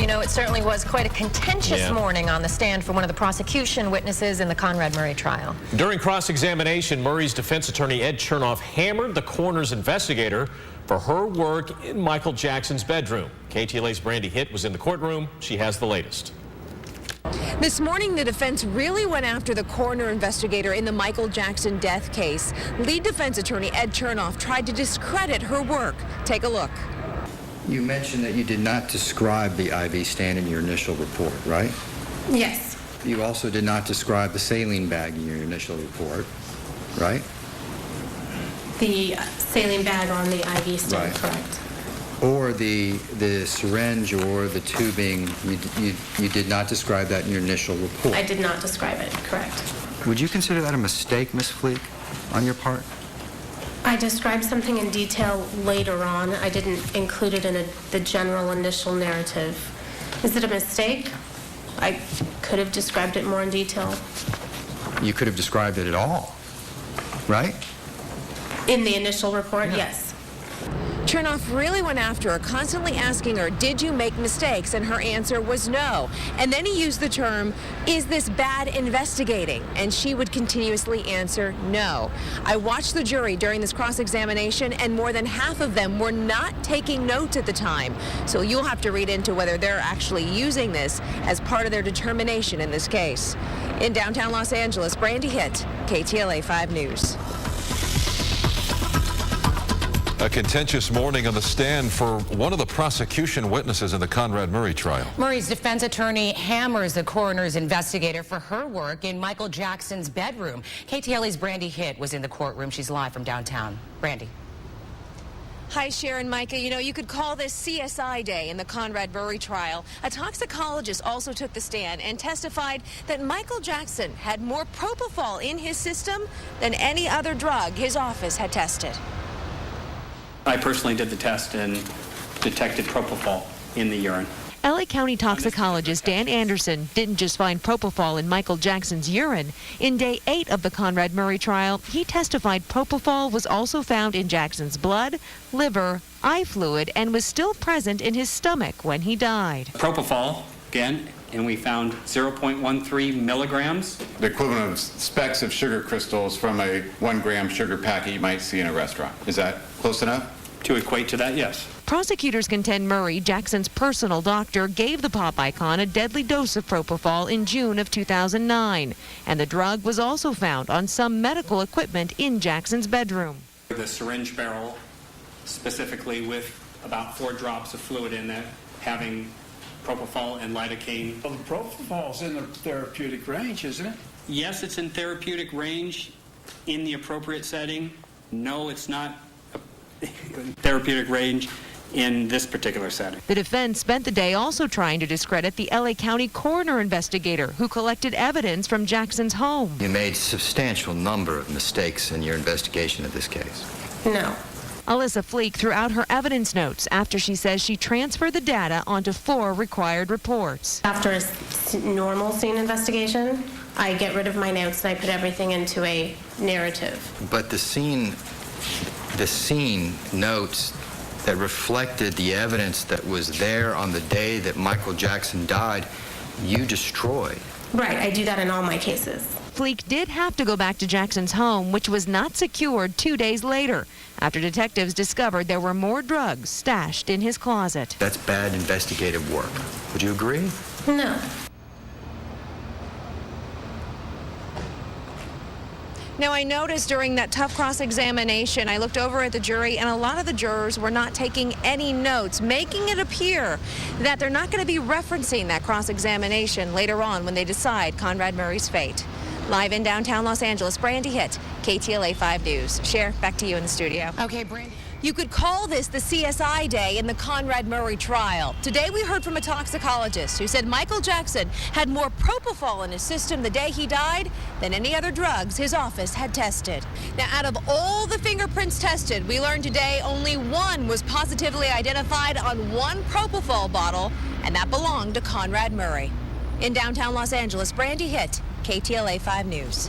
you know, it certainly was quite a contentious morning on the stand for one of the prosecution witnesses in the Conrad Murray trial. During cross-examination, Murray's defense attorney Ed Chernoff hammered the coroner's investigator for her work in Michael Jackson's bedroom. KTLA's Brandi Hitt was in the courtroom. She has the latest. This morning, the defense really went after the coroner investigator in the Michael Jackson death case. Lead defense attorney Ed Chernoff tried to discredit her work. Take a look. You mentioned that you did not describe the IV stand in your initial report, right? Yes. You also did not describe the saline bag in your initial report, right? The saline bag on the IV stand, Right. correct. Or the syringe or the tubing, you did not describe that in your initial report. I did not describe it, correct. Would you consider that a mistake, Ms. Fleek, on your part? I described something in detail later on. I didn't include it in the general initial narrative. Is it a mistake? I could have described it more in detail. You could have described it at all, right? In the initial report, yes. Chernoff really went after her, constantly asking her, did you make mistakes? And her answer was no. And then he used the term, is this bad investigating? And she would continuously answer no. I watched the jury during this cross-examination, and more than half of them were not taking notes at the time. So you'll have to read into whether they're actually using this as part of their determination in this case. In downtown Los Angeles, Brandi Hitt, KTLA 5 News. A contentious morning on the stand for one of the prosecution witnesses in the Conrad Murray trial. Murray's defense attorney hammers the coroner's investigator for her work in Michael Jackson's bedroom. KTLA's Brandi Hitt was in the courtroom. She's live from downtown. Brandi. Hi, Sharon, Micah. You know, you could call this CSI Day in the Conrad Murray trial. A toxicologist also took the stand and testified that Michael Jackson had more propofol in his system than any other drug his office had tested. I personally did the test and detected propofol in the urine. LA County toxicologist Dan Anderson didn't just find propofol in Michael Jackson's urine. In day 8 of the Conrad Murray trial, he testified propofol was also found in Jackson's blood, liver, eye fluid, and was still present in his stomach when he died. Propofol, again, and we found 0.13 milligrams. The equivalent of specks of sugar crystals from a 1 gram sugar packet you might see in a restaurant. Is that close enough? To equate to that, yes. Prosecutors contend Murray, Jackson's personal doctor, gave the pop icon a deadly dose of propofol in June of 2009. And the drug was also found on some medical equipment in Jackson's bedroom. The syringe barrel, specifically with about 4 drops of fluid in there, having propofol and lidocaine. Well, the propofol's in the therapeutic range, isn't it? Yes, it's in therapeutic range in the appropriate setting. No, it's not a therapeutic range in this particular setting. The defense spent the day also trying to discredit the LA County coroner investigator who collected evidence from Jackson's home. You made a substantial number of mistakes in your investigation of this case. No. Alyssa Fleek threw out her evidence notes after she says she transferred the data onto 4 required reports. After a normal scene investigation, I get rid of my notes and I put everything into a narrative. But the scene notes that reflected the evidence that was there on the day that Michael Jackson died, you destroyed. Right, I do that in all my cases. Fleek did have to go back to Jackson's home, which was not secured 2 days later, after detectives discovered there were more drugs stashed in his closet. That's bad investigative work. Would you agree? No. Now, I noticed during that tough cross-examination, I looked over at the jury, and a lot of the jurors were not taking any notes, making it appear that they're not going to be referencing that cross-examination later on when they decide Conrad Murray's fate. Live in downtown Los Angeles, Brandi Hitt, KTLA 5 News. Cher, back to you in the studio. Okay, Brandi. You could call this the CSI Day in the Conrad Murray trial. Today we heard from a toxicologist who said Michael Jackson had more propofol in his system the day he died than any other drugs his office had tested. Now, out of all the fingerprints tested, we learned today only 1 was positively identified on 1 propofol bottle, and that belonged to Conrad Murray. In downtown Los Angeles, Brandi Hitt, KTLA 5 News.